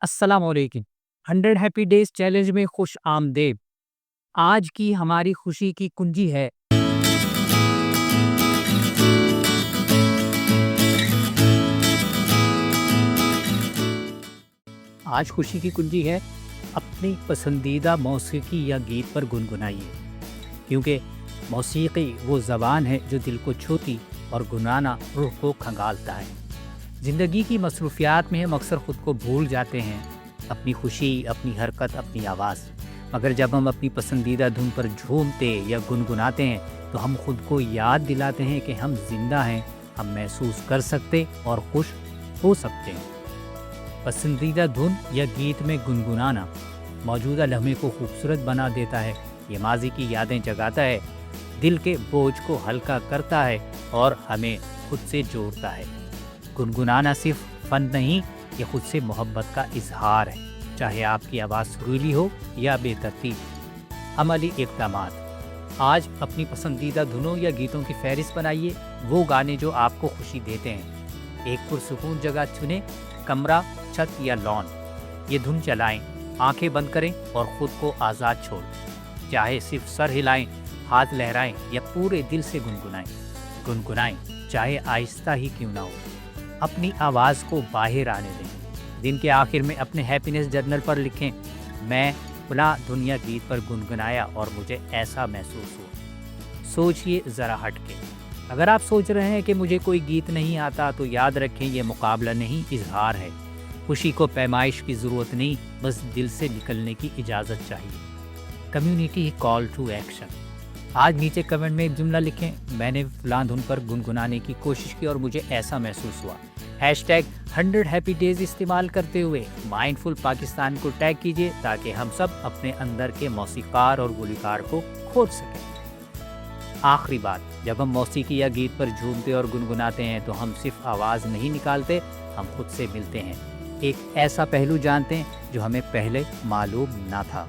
السلام علیکم۔ 100 happy days challenge میں خوش آمدید۔ آج کی ہماری خوشی کی کنجی ہے آج خوشی کی کنجی ہے اپنی پسندیدہ موسیقی یا گیت پر گنگنائیے، کیونکہ موسیقی وہ زبان ہے جو دل کو چھوتی اور گنگنانا روح کو کھنگالتا ہے۔ زندگی کی مصروفیات میں ہم اکثر خود کو بھول جاتے ہیں، اپنی خوشی، اپنی حرکت، اپنی آواز، مگر جب ہم اپنی پسندیدہ دھن پر جھومتے یا گنگناتے ہیں تو ہم خود کو یاد دلاتے ہیں کہ ہم زندہ ہیں، ہم محسوس کر سکتے اور خوش ہو سکتے ہیں۔ پسندیدہ دھن یا گیت میں گنگنانا موجودہ لمحے کو خوبصورت بنا دیتا ہے، یہ ماضی کی یادیں جگاتا ہے، دل کے بوجھ کو ہلکا کرتا ہے اور ہمیں خود سے جوڑتا ہے۔ گنگنانا صرف فن نہیں، یہ خود سے محبت کا اظہار ہے، چاہے آپ کی آواز سریلی ہو یا بے ترتیب۔ عملی اقدامات: آج اپنی پسندیدہ دھنوں یا گیتوں کی فہرست بنائیے، وہ گانے جو آپ کو خوشی دیتے ہیں۔ ایک پرسکون جگہ چنیں، کمرہ، چھت یا لان، یہ دھن چلائیں، آنکھیں بند کریں اور خود کو آزاد چھوڑیں۔ چاہے صرف سر ہلائیں، ہاتھ لہرائیں یا پورے دل سے گنگنائیں، چاہے آہستہ ہی کیوں نہ ہو۔ اپنی آواز کو باہر آنے دیں۔ دن کے آخر میں اپنے ہیپینس جرنل پر لکھیں، میں فلاں دھن یا گیت پر گنگنایا اور مجھے ایسا محسوس ہوا۔ سوچئے ذرا ہٹ کے۔ اگر آپ سوچ رہے ہیں کہ مجھے کوئی گیت نہیں آتا تو یاد رکھیں، یہ مقابلہ نہیں، اظہار ہے۔ خوشی کو پیمائش کی ضرورت نہیں، بس دل سے نکلنے کی اجازت چاہیے۔ کمیونٹی کال ٹو ایکشن: آج نیچے کمنٹ میں ایک جملہ لکھیں، میں نے فلاں دھن پر گنگنانے کی کوشش کی اور مجھے ایسا محسوس ہوا۔ #100 ہیپی ڈیز استعمال کرتے ہوئے مائنڈفل پاکستان کو ٹیگ کیجیے تاکہ ہم سب اپنے اندر کے موسیقار اور گلوکار کو کھوج سکیں۔ آخری بات، جب ہم موسیقی یا گیت پر جھومتے اور گنگناتے ہیں تو ہم صرف آواز نہیں نکالتے، ہم خود سے ملتے ہیں، ایک ایسا پہلو جانتے ہیں جو ہمیں پہلے معلوم نہ تھا۔